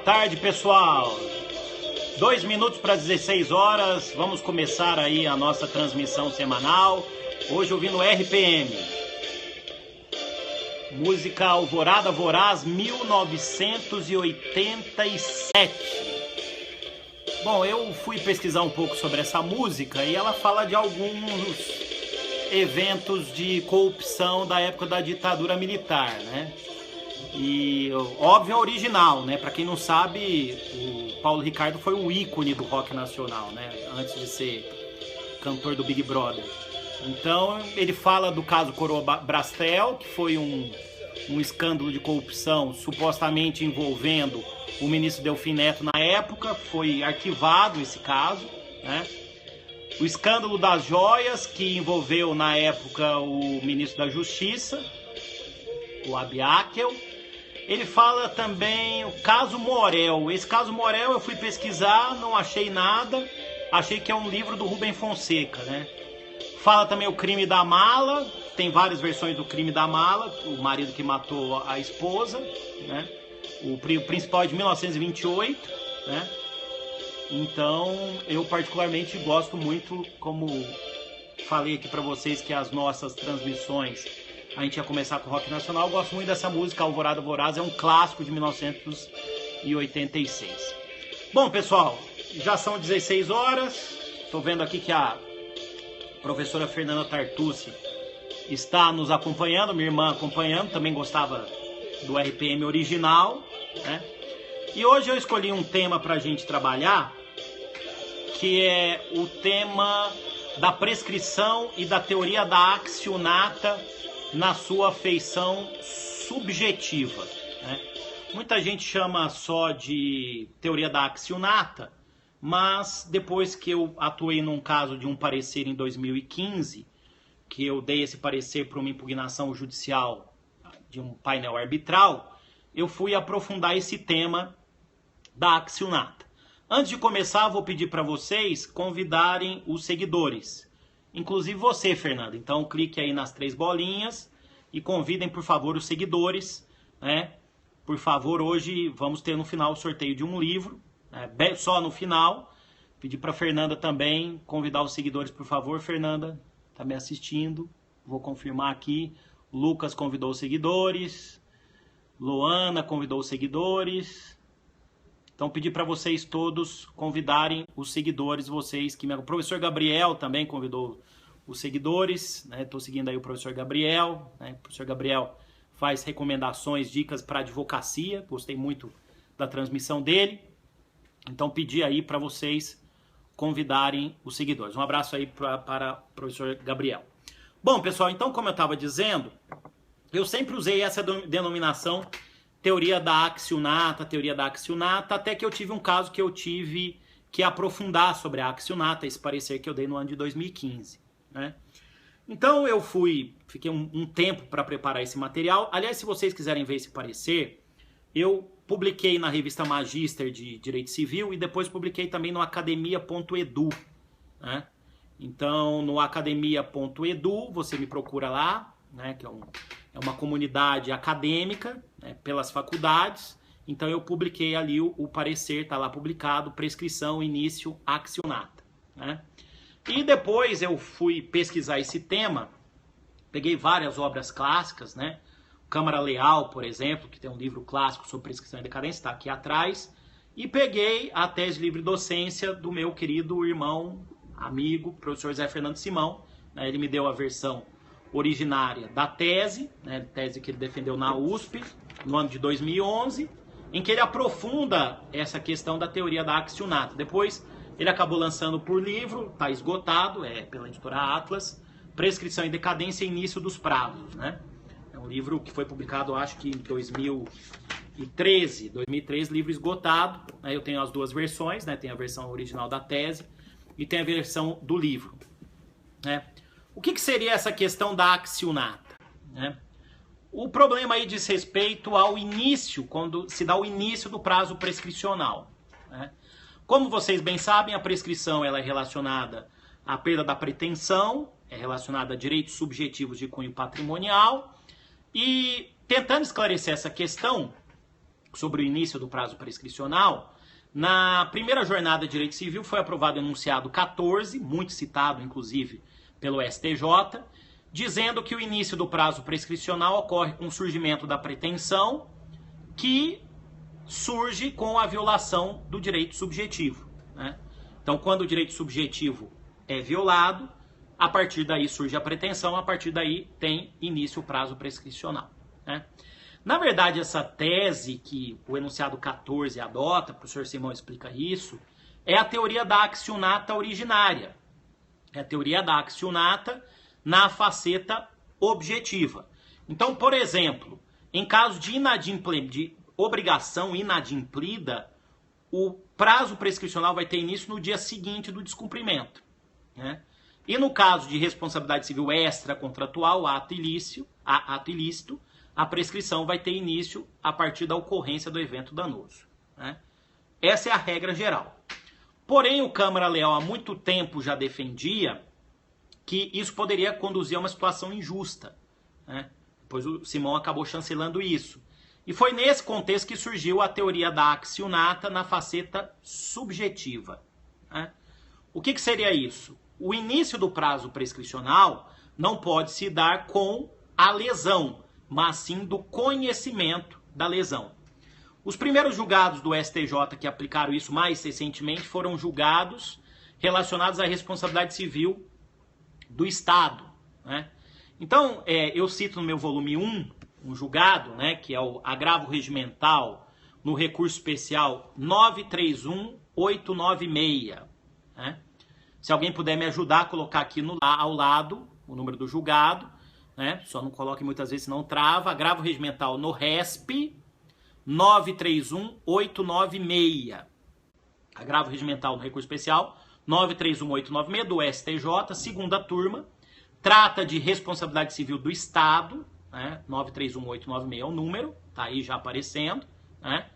tarde, pessoal. 2 minutos para 16 horas. Vamos começar aí a nossa transmissão semanal. Hoje ouvindo RPM. Música Alvorada Voraz 1987. Bom, eu fui pesquisar um pouco sobre essa música e ela fala de alguns eventos de corrupção da época da ditadura militar, né? E óbvio é original, né? Para quem não sabe, o Paulo Ricardo foi um ícone do rock nacional, né? Antes de ser cantor do Big Brother. Então ele fala do caso Coroa Brastel, que foi um escândalo de corrupção supostamente envolvendo o ministro Delfim Neto na época. Foi arquivado esse caso, né? O escândalo das joias, que envolveu na época o ministro da Justiça, o Abiakel. Ele fala também o caso Morel. Esse caso Morel eu fui pesquisar, não achei nada. Achei que é um livro do Rubem Fonseca, né? Fala também o crime da mala. Tem várias versões do crime da mala. O marido que matou a esposa, né? O principal é de 1928, né? Então, eu particularmente gosto muito, como falei aqui para vocês que as nossas transmissões, a gente ia começar com rock nacional. Eu gosto muito dessa música, Alvorada Voraz, é um clássico de 1986. Bom, pessoal, já são 16 horas. Estou vendo aqui que a professora Fernanda Tartucci está nos acompanhando, minha irmã acompanhando, também gostava do RPM original, né? E hoje eu escolhi um tema para a gente trabalhar, que é o tema da prescrição e da teoria da accionata na sua feição subjetiva, né? Muita gente chama só de teoria da accionata, mas depois que eu atuei num caso de um parecer em 2015, que eu dei esse parecer para uma impugnação judicial de um painel arbitral, eu fui aprofundar esse tema da accionata. Antes de começar, vou pedir para vocês convidarem os seguidores, inclusive você, Fernanda. Então clique aí nas 3 bolinhas e convidem, por favor, os seguidores, né? Por favor, hoje vamos ter no final o sorteio de um livro, né? Só no final. Pedir para Fernanda também convidar os seguidores, por favor. Fernanda, está me assistindo? Vou confirmar aqui. Lucas convidou os seguidores. Luana convidou os seguidores. Então, pedir para vocês todos convidarem os seguidores, vocês que... O professor Gabriel também convidou os seguidores, né? Estou seguindo aí o professor Gabriel, né? O professor Gabriel faz recomendações, dicas para advocacia. Gostei muito da transmissão dele. Então, pedir aí para vocês convidarem os seguidores. Um abraço aí para o professor Gabriel. Bom, pessoal, então, como eu estava dizendo, eu sempre usei essa denominação teoria da accionata, até que eu tive um caso que eu tive que aprofundar sobre a accionata, esse parecer que eu dei no ano de 2015, né? Então eu fiquei um tempo para preparar esse material. Aliás, se vocês quiserem ver esse parecer, eu publiquei na revista Magister de Direito Civil e depois publiquei também no academia.edu, né? Então no academia.edu você me procura lá, né, que é uma comunidade acadêmica, né, pelas faculdades. Então eu publiquei ali o parecer, está lá publicado, prescrição, início, accionata, né? E depois eu fui pesquisar esse tema, peguei várias obras clássicas, né? Câmara Leal, por exemplo, que tem um livro clássico sobre prescrição e decadência, está aqui atrás, e peguei a tese de livre docência do meu querido irmão, amigo, professor Zé Fernando Simão, né? Ele me deu a versão originária da tese, né, tese que ele defendeu na USP no ano de 2011, em que ele aprofunda essa questão da teoria da accionata. Depois ele acabou lançando por livro, está esgotado, é pela editora Atlas, Prescrição e Decadência e Início dos Prazos, né? É um livro que foi publicado, acho que em 2013, livro esgotado, né? Eu tenho as duas versões, né? Tem a versão original da tese e tem a versão do livro, né? O que seria essa questão da accionata, né? O problema aí diz respeito ao início, quando se dá o início do prazo prescricional, né? Como vocês bem sabem, a prescrição ela é relacionada à perda da pretensão, é relacionada a direitos subjetivos de cunho patrimonial. E tentando esclarecer essa questão, sobre o início do prazo prescricional, na primeira jornada de direito civil foi aprovado o enunciado 14, muito citado inclusive pelo STJ, dizendo que o início do prazo prescricional ocorre com o surgimento da pretensão que surge com a violação do direito subjetivo, né? Então, quando o direito subjetivo é violado, a partir daí surge a pretensão, a partir daí tem início o prazo prescricional, né? Na verdade, essa tese que o enunciado 14 adota, o professor Simão explica isso, é a teoria da accionata originária. É a teoria da accionata na faceta objetiva. Então, por exemplo, em caso de obrigação inadimplida, o prazo prescricional vai ter início no dia seguinte do descumprimento, né? E no caso de responsabilidade civil extracontratual, ato ilícito, a prescrição vai ter início a partir da ocorrência do evento danoso, né? Essa é a regra geral. Porém, o Câmara Leal há muito tempo já defendia que isso poderia conduzir a uma situação injusta, né? Depois o Simão acabou chancelando isso. E foi nesse contexto que surgiu a teoria da accionata na faceta subjetiva, né? O que seria isso? O início do prazo prescricional não pode se dar com a lesão, mas sim do conhecimento da lesão. Os primeiros julgados do STJ que aplicaram isso mais recentemente foram julgados relacionados à responsabilidade civil do Estado, né? Então, eu cito no meu volume 1, um julgado, né, que é o agravo regimental no recurso especial 931896, né? Se alguém puder me ajudar a colocar aqui ao lado o número do julgado, né? Só não coloque muitas vezes, senão trava. Agravo regimental no RESP 931896. Agravo regimental no recurso especial 931896 do STJ, segunda turma. Trata de responsabilidade civil do Estado, né? 931896 é o número, tá aí já aparecendo, né?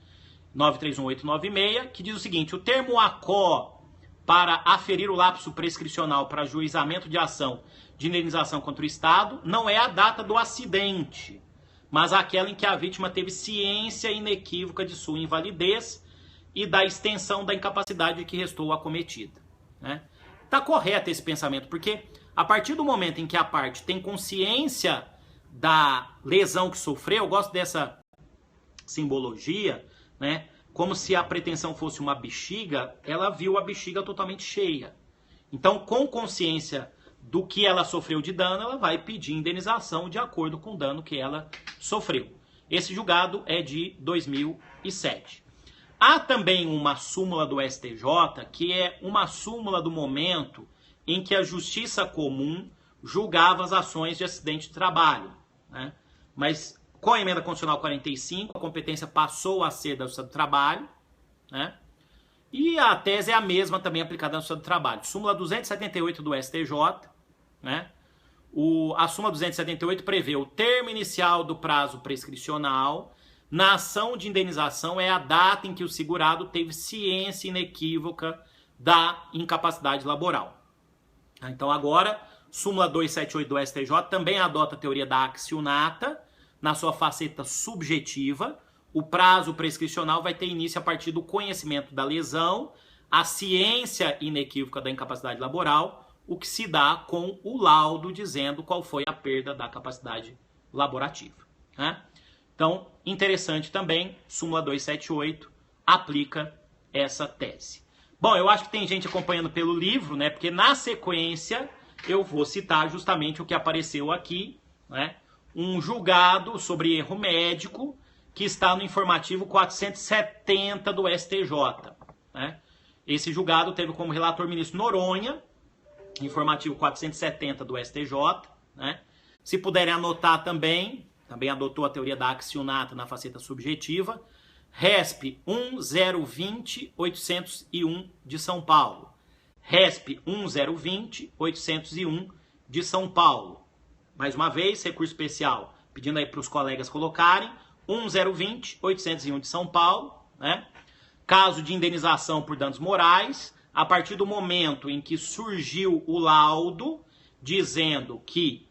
931896, que diz o seguinte: o termo ACO para aferir o lapso prescricional para ajuizamento de ação de indenização contra o Estado não é a data do acidente, mas aquela em que a vítima teve ciência inequívoca de sua invalidez e da extensão da incapacidade que restou acometida, né? Tá correto esse pensamento, porque a partir do momento em que a parte tem consciência da lesão que sofreu, eu gosto dessa simbologia, né? Como se a pretensão fosse uma bexiga, ela viu a bexiga totalmente cheia. Então, com consciência do que ela sofreu de dano, ela vai pedir indenização de acordo com o dano que ela sofreu. Esse julgado é de 2007. Há também uma súmula do STJ, que é uma súmula do momento em que a Justiça Comum julgava as ações de acidente de trabalho, né? Mas com a emenda constitucional 45, a competência passou a ser da Justiça do Trabalho, né? E a tese é a mesma também aplicada na Justiça do Trabalho. Súmula 278 do STJ, né? A súmula 278 prevê o termo inicial do prazo prescricional na ação de indenização é a data em que o segurado teve ciência inequívoca da incapacidade laboral. Então agora, súmula 278 do STJ também adota a teoria da accionata na sua faceta subjetiva. O prazo prescricional vai ter início a partir do conhecimento da lesão, a ciência inequívoca da incapacidade laboral, o que se dá com o laudo dizendo qual foi a perda da capacidade laborativa, né? Então, interessante também, súmula 278 aplica essa tese. Bom, eu acho que tem gente acompanhando pelo livro, né? Porque na sequência eu vou citar justamente o que apareceu aqui, né? Um julgado sobre erro médico que está no informativo 470 do STJ, né? Esse julgado teve como relator o ministro Noronha, informativo 470 do STJ, né? Se puderem anotar também adotou a teoria da accionata na faceta subjetiva, RESP 1020-801 de São Paulo. RESP 1020-801 de São Paulo. Mais uma vez, recurso especial, pedindo aí para os colegas colocarem, 1020-801 de São Paulo, né? Caso de indenização por danos morais, a partir do momento em que surgiu o laudo dizendo que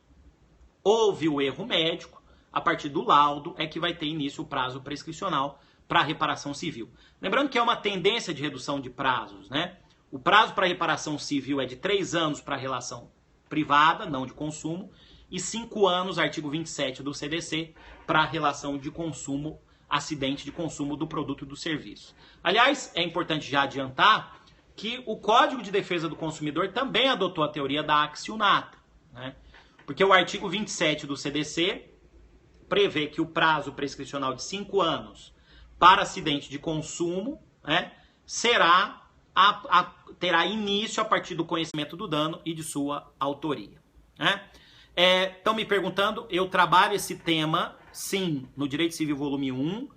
houve o erro médico, a partir do laudo é que vai ter início o prazo prescricional para reparação civil. Lembrando que é uma tendência de redução de prazos, né? O prazo para reparação civil é de 3 anos para relação privada, não de consumo, e 5 anos, artigo 27 do CDC, para relação de consumo, acidente de consumo do produto e do serviço. Aliás, é importante já adiantar que o Código de Defesa do Consumidor também adotou a teoria da accionata, né? Porque o artigo 27 do CDC prevê que o prazo prescricional de 5 anos para acidente de consumo, né, terá início a partir do conhecimento do dano e de sua autoria, né? Estão me perguntando, eu trabalho esse tema, sim, no Direito Civil volume 1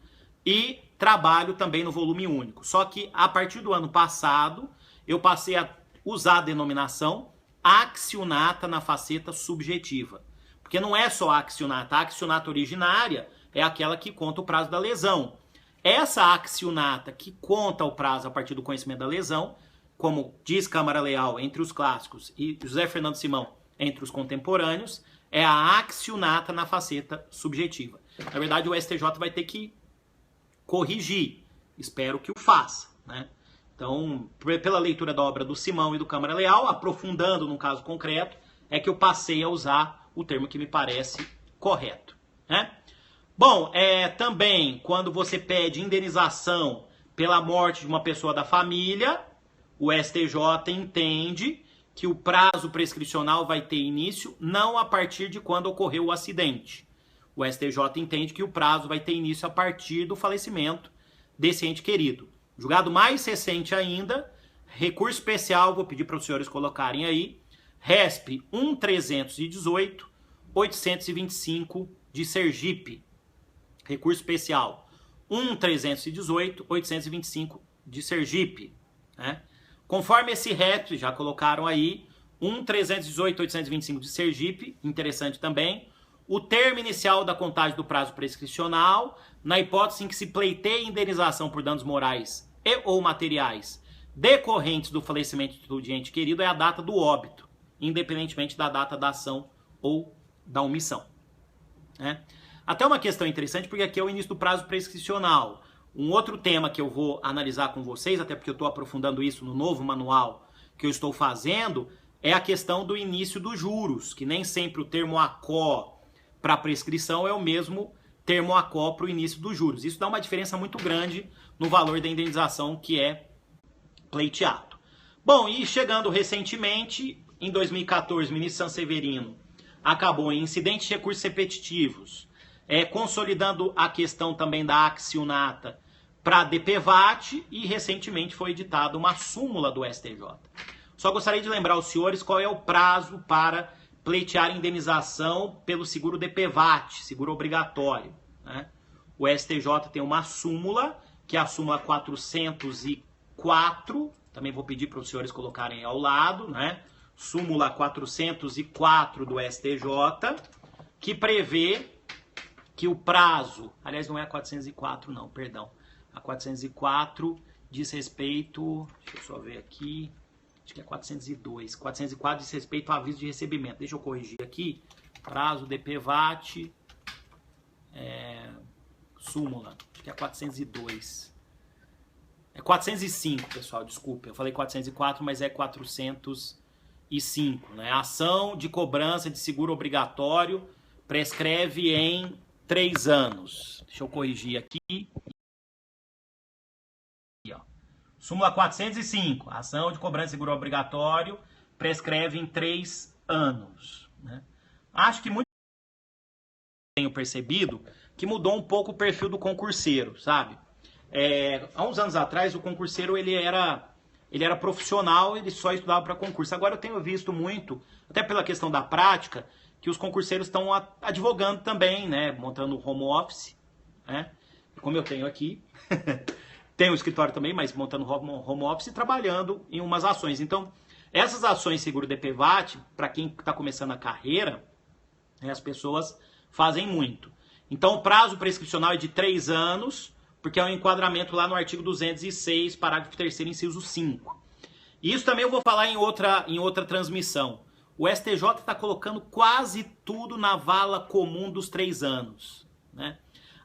e trabalho também no volume único. Só que a partir do ano passado, eu passei a usar a denominação accionata na faceta subjetiva. Porque não é só a accionata. A accionata originária é aquela que conta o prazo da lesão. Essa accionata que conta o prazo a partir do conhecimento da lesão, como diz Câmara Leal entre os clássicos e José Fernando Simão entre os contemporâneos, é a accionata na faceta subjetiva. Na verdade, o STJ vai ter que corrigir. Espero que o faça, né? Então, pela leitura da obra do Simão e do Câmara Leal, aprofundando num caso concreto, é que eu passei a usar o termo que me parece correto, né? Bom, também quando você pede indenização pela morte de uma pessoa da família, o STJ entende que o prazo prescricional vai ter início não a partir de quando ocorreu o acidente. O STJ entende que o prazo vai ter início a partir do falecimento desse ente querido. Julgado mais recente ainda, recurso especial, vou pedir para os senhores colocarem aí, RESP 1.318.825 de Sergipe. Recurso especial 1.318.825 de Sergipe, né? Conforme esse RESP, já colocaram aí, 1.318.825 de Sergipe, interessante também, o termo inicial da contagem do prazo prescricional, na hipótese em que se pleiteie indenização por danos morais e ou materiais decorrentes do falecimento do ente querido, é a data do óbito, independentemente da data da ação ou da omissão, né? Até uma questão interessante, porque aqui é o início do prazo prescricional. Um outro tema que eu vou analisar com vocês, até porque eu estou aprofundando isso no novo manual que eu estou fazendo, é a questão do início dos juros, que nem sempre o termo ACO para prescrição é o mesmo termo ACO para o início dos juros. Isso dá uma diferença muito grande no valor da indenização que é pleiteado. Bom, e chegando recentemente, em 2014, o ministro Sanseverino acabou em incidentes de recursos repetitivos, consolidando a questão também da accionata para a DPVAT, e recentemente foi editada uma súmula do STJ. Só gostaria de lembrar aos senhores qual é o prazo para pleitear indenização pelo seguro DPVAT, seguro obrigatório, né? O STJ tem uma súmula, que é a súmula 404, também vou pedir para os senhores colocarem ao lado, né? Súmula 404 do STJ, que prevê que o prazo, aliás não é a 404 não, perdão, a 404 diz respeito, deixa eu só ver aqui, acho que é 402, 404 diz respeito ao aviso de recebimento, deixa eu corrigir aqui, prazo DPVAT, súmula, acho que é 402, é 405, pessoal, desculpa, eu falei 404, mas é 405, né? Ação de cobrança de seguro obrigatório prescreve em 3 anos. Deixa eu corrigir aqui. Ó. Súmula 405. Ação de cobrança de seguro obrigatório prescreve em 3 anos. Né? Acho que muito tenho percebido que mudou um pouco o perfil do concurseiro, sabe? Há uns anos atrás, o concurseiro ele era profissional, ele só estudava para concurso. Agora eu tenho visto muito, até pela questão da prática, que os concurseiros estão advogando também, né? Montando home office, né? Como eu tenho aqui. Tenho um escritório também, mas montando home office e trabalhando em umas ações. Então, essas ações seguro DPVAT, para quem está começando a carreira, né, as pessoas fazem muito. Então, o prazo prescricional é de 3 anos, porque é um enquadramento lá no artigo 206, parágrafo 3º, inciso 5. E isso também eu vou falar em outra transmissão. O STJ está colocando quase tudo na vala comum dos 3 anos. Né?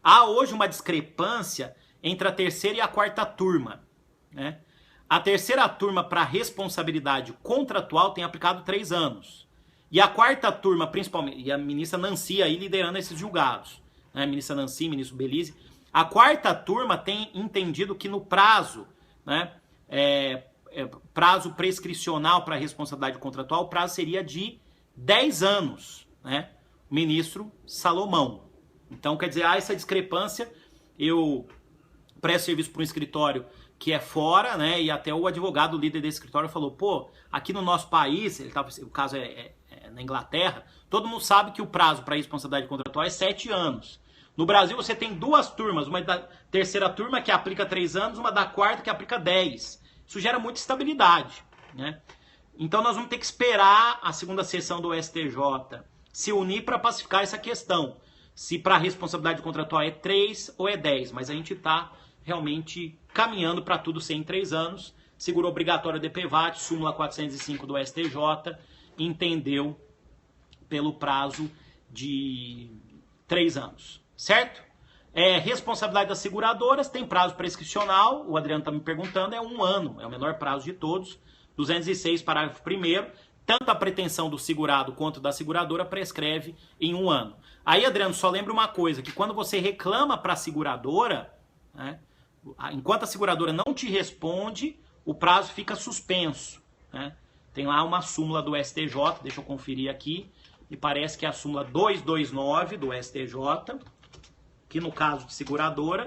Há hoje uma discrepância entre a terceira e a quarta turma, né? A terceira turma para responsabilidade contratual tem aplicado 3 anos. E a quarta turma, principalmente, e a ministra Nancy aí liderando esses julgados, né? Ministra Nancy, ministro Belize, a quarta turma tem entendido que no prazo, né, prazo prescricional para responsabilidade contratual, o prazo seria de 10 anos, né? Ministro Salomão. Então, quer dizer, há essa discrepância. Eu presto serviço para um escritório que é fora, né? E até o advogado, o líder desse escritório, falou, pô, aqui no nosso país, o caso é na Inglaterra, todo mundo sabe que o prazo para responsabilidade contratual é 7 anos. No Brasil, você tem 2 turmas, uma da terceira turma que aplica 3 anos, uma da quarta que aplica 10. Isso gera muita estabilidade, né? Então, nós vamos ter que esperar a segunda sessão do STJ se unir para pacificar essa questão. Se para a responsabilidade contratual é 3 ou é 10. Mas a gente está realmente caminhando para tudo ser em 3 anos. Seguro obrigatório DPVAT, súmula 405 do STJ, entendeu pelo prazo de 3 anos. Certo? Responsabilidade das seguradoras tem prazo prescricional. O Adriano está me perguntando, é 1 ano. É o menor prazo de todos. 206, parágrafo 1º. Tanto a pretensão do segurado quanto da seguradora prescreve em 1 ano. Aí, Adriano, só lembra uma coisa, que quando você reclama para a seguradora, né, enquanto a seguradora não te responde, o prazo fica suspenso, né? Tem lá uma súmula do STJ, deixa eu conferir aqui, e parece que é a súmula 229 do STJ, que no caso de seguradora,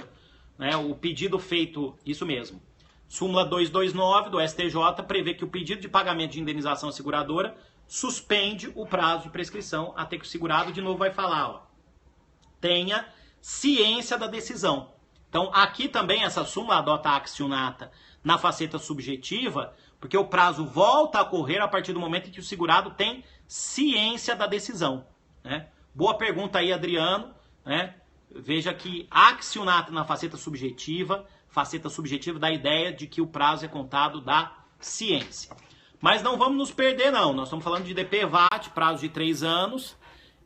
né, o pedido feito, isso mesmo, súmula 229 do STJ prevê que o pedido de pagamento de indenização à seguradora suspende o prazo de prescrição até que o segurado de novo vai falar, ó, tenha ciência da decisão. Então, aqui também essa súmula adota a accionata na faceta subjetiva, porque o prazo volta a correr a partir do momento em que o segurado tem ciência da decisão, né? Boa pergunta aí, Adriano, né? Veja que accionata na faceta subjetiva dá a ideia de que o prazo é contado da ciência. Mas não vamos nos perder, não. Nós estamos falando de DPVAT, prazo de 3 anos.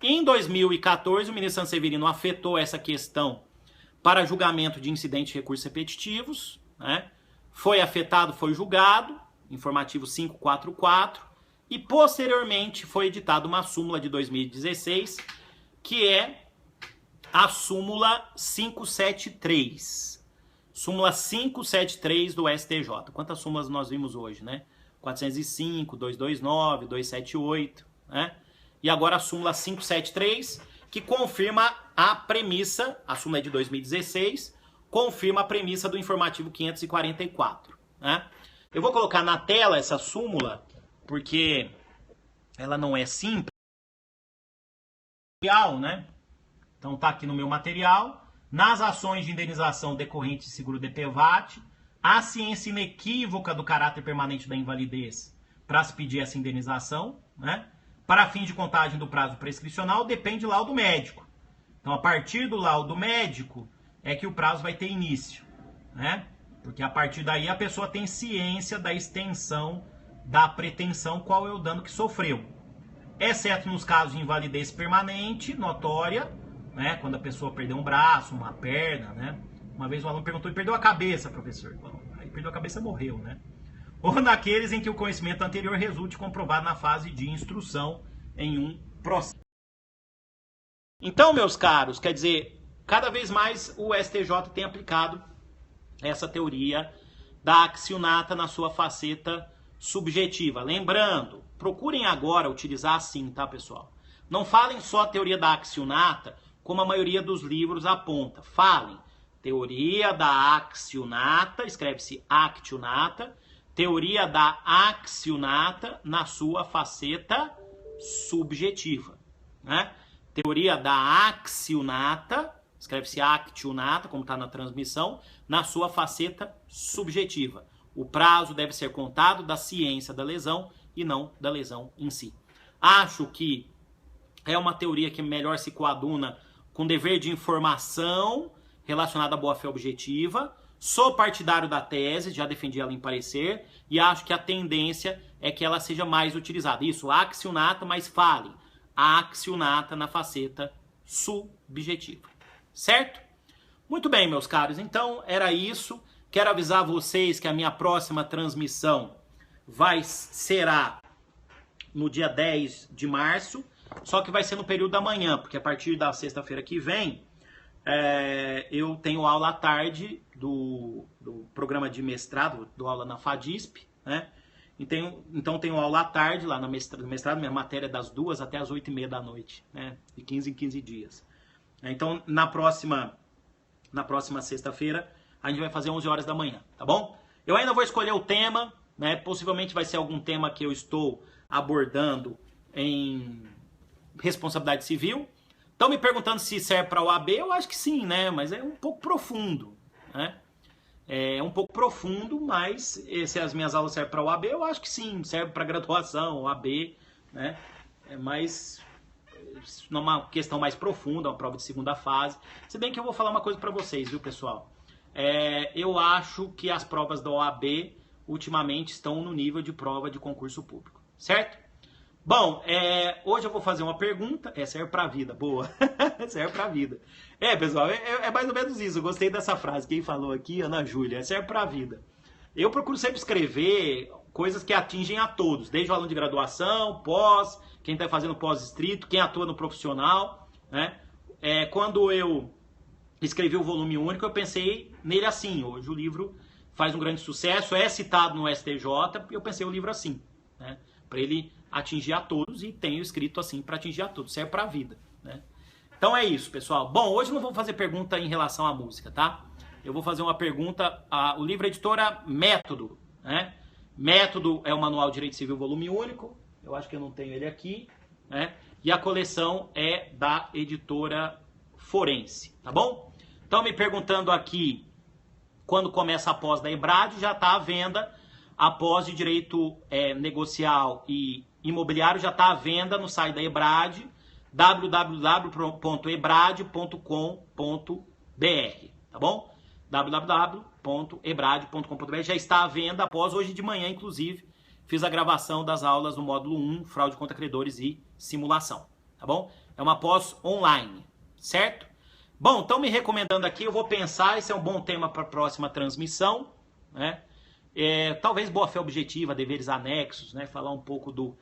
Em 2014, o ministro Sanseverino afetou essa questão para julgamento de incidentes de recursos repetitivos, né? Foi afetado, foi julgado, informativo 544, e posteriormente foi editada uma súmula de 2016, que é a súmula 573. Súmula 573 do STJ. Quantas súmulas nós vimos hoje, né? 405, 229, 278, né? E agora a súmula 573, que confirma a premissa, a súmula é de 2016, confirma a premissa do informativo 544, né? Eu vou colocar na tela essa súmula, porque ela não é simples, né? Então tá aqui no meu material. Nas ações de indenização decorrentes de seguro DPVAT, a ciência inequívoca do caráter permanente da invalidez para se pedir essa indenização, né? Para fim de contagem do prazo prescricional, depende do laudo médico. Então, a partir do laudo médico é que o prazo vai ter início, né? Porque a partir daí a pessoa tem ciência da extensão da pretensão, qual é o dano que sofreu. Exceto nos casos de invalidez permanente, notória, né? Quando a pessoa perdeu um braço, uma perna, né? Uma vez um aluno perguntou, e perdeu a cabeça, professor? Bom, aí perdeu a cabeça, morreu, né? Ou naqueles em que o conhecimento anterior resulte comprovado na fase de instrução em um processo. Então, meus caros, quer dizer, cada vez mais o STJ tem aplicado essa teoria da accionata na sua faceta subjetiva. Lembrando, procurem agora utilizar assim, tá, pessoal? Não falem só a teoria da accionata, como a maioria dos livros aponta. Falem teoria da accionata, escreve-se actionata, teoria da accionata na sua faceta subjetiva, né? Teoria da accionata, escreve-se actionata, como está na transmissão, na sua faceta subjetiva. O prazo deve ser contado da ciência da lesão e não da lesão em si. Acho que é uma teoria que melhor se coaduna com dever de informação relacionada à boa-fé objetiva. Sou partidário da tese, já defendi ela em parecer, e acho que a tendência é que ela seja mais utilizada. Isso, accionata, mas fale a accionata na faceta subjetiva. Certo? Muito bem, meus caros, então era isso. Quero avisar vocês que a minha próxima transmissão será no dia 10 de março, só que vai ser no período da manhã, porque a partir da sexta-feira que vem, eu tenho aula à tarde do programa de mestrado, dou aula na FADISP, né? Então tenho aula à tarde lá no mestrado, minha matéria é das 2 até as 8h30 da noite, né? De 15 em 15 dias. Então na próxima sexta-feira a gente vai fazer 11 horas da manhã, tá bom? Eu ainda vou escolher o tema, né? Possivelmente vai ser algum tema que eu estou abordando em responsabilidade civil. Estão me perguntando se serve para a OAB, eu acho que sim, né? Mas é um pouco profundo, né? É um pouco profundo, mas se as minhas aulas servem para a OAB, eu acho que sim, serve para graduação, OAB, né? Mas numa questão mais profunda, uma prova de segunda fase. Se bem que eu vou falar uma coisa para vocês, viu, pessoal? Eu acho que as provas da OAB ultimamente estão no nível de prova de concurso público, certo? Bom, hoje eu vou fazer uma pergunta, serve pra vida, boa, serve pra vida. Pessoal, é mais ou menos isso, eu gostei dessa frase, quem falou aqui, Ana Júlia, serve pra vida. Eu procuro sempre escrever coisas que atingem a todos, desde o aluno de graduação, pós, quem está fazendo pós-estrito, quem atua no profissional, né? Quando eu escrevi o volume único, eu pensei nele assim, hoje o livro faz um grande sucesso, é citado no STJ, e eu pensei o livro assim, né? Para ele atingir a todos, e tenho escrito assim para atingir a todos, serve para a vida, né? Então é isso, pessoal. Bom, hoje não vou fazer pergunta em relação à música, tá? Eu vou fazer uma pergunta, o livro é editora Método, né? Método é o Manual de Direito Civil volume único, eu acho que eu não tenho ele aqui, né? E a coleção é da editora Forense, tá bom? Então me perguntando aqui, quando começa a pós da EBRAD, já está à venda a pós de Direito Negocial e Imobiliário, já está à venda no site da EBRAD, www.ebrad.com.br, tá bom? www.ebrad.com.br, já está à venda após hoje de manhã, inclusive, fiz a gravação das aulas do módulo 1, fraude contra credores e simulação, tá bom? É uma pós online, certo? Bom, estão me recomendando aqui, eu vou pensar, esse é um bom tema para a próxima transmissão, né? Talvez boa-fé objetiva, deveres anexos, né? Falar um pouco do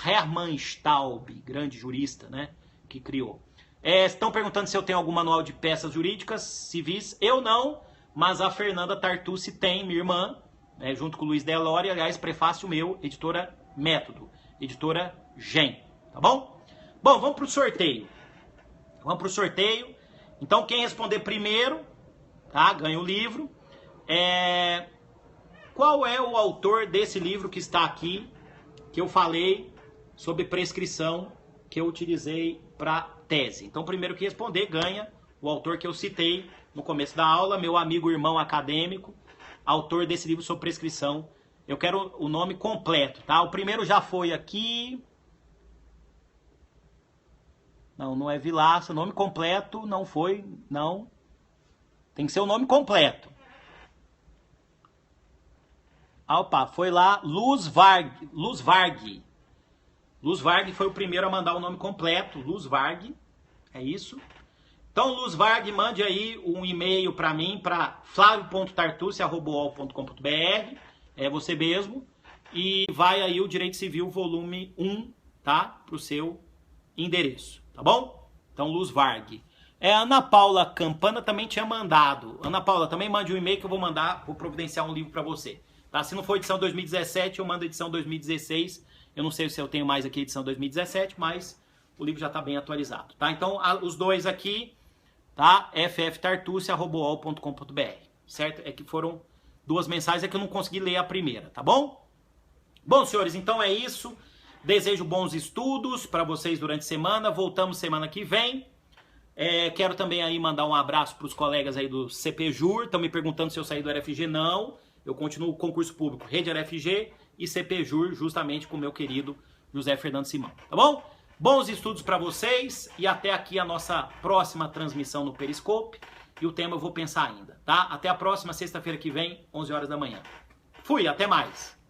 Hermann Staub, grande jurista, né? Que criou. Estão perguntando se eu tenho algum manual de peças jurídicas civis. Eu não, mas a Fernanda Tartucci tem, minha irmã, né? Junto com o Luiz Delore, aliás, prefácio meu, editora Método, editora GEM, tá bom? Bom, vamos para o sorteio. Vamos para o sorteio. Então, quem responder primeiro, tá? Ganha o livro. Qual é o autor desse livro que está aqui, que eu falei sobre prescrição, que eu utilizei para tese? Então, primeiro que responder, ganha o autor que eu citei no começo da aula, meu amigo irmão acadêmico, autor desse livro sobre prescrição. Eu quero o nome completo, tá? O primeiro já foi aqui. Não é Vilaça, nome completo não foi, não. Tem que ser o nome completo. Opa, foi lá, Luz Varg. Luz Varg foi o primeiro a mandar o nome completo, Luz Varg, é isso. Então, Luz Varg, mande aí um e-mail para mim, para flavio.tartucci@uol.com.br, é você mesmo, e vai aí o Direito Civil volume 1, tá? Pro seu endereço, tá bom? Então, Luz Varg. Ana Paula Campana também tinha mandado. Ana Paula, também mande um e-mail que eu vou providenciar um livro para você. Tá? Se não for edição 2017, eu mando edição 2016. Eu não sei se eu tenho mais aqui edição 2017, mas o livro já está bem atualizado. Tá? Então, os dois aqui, tá? fftartucci@uol.com.br, certo? É que foram duas mensagens, é que eu não consegui ler a primeira, tá bom? Bom, senhores, então é isso. Desejo bons estudos para vocês durante a semana. Voltamos semana que vem. Quero também aí mandar um abraço para os colegas aí do CPJur. Estão me perguntando se eu saí do RFG. Não. Eu continuo concurso público, Rede RFG e CPJur, justamente com o meu querido José Fernando Simão. Tá bom? Bons estudos para vocês e até aqui a nossa próxima transmissão no Periscope. E o tema eu vou pensar ainda, tá? Até a próxima sexta-feira que vem, 11 horas da manhã. Fui, até mais!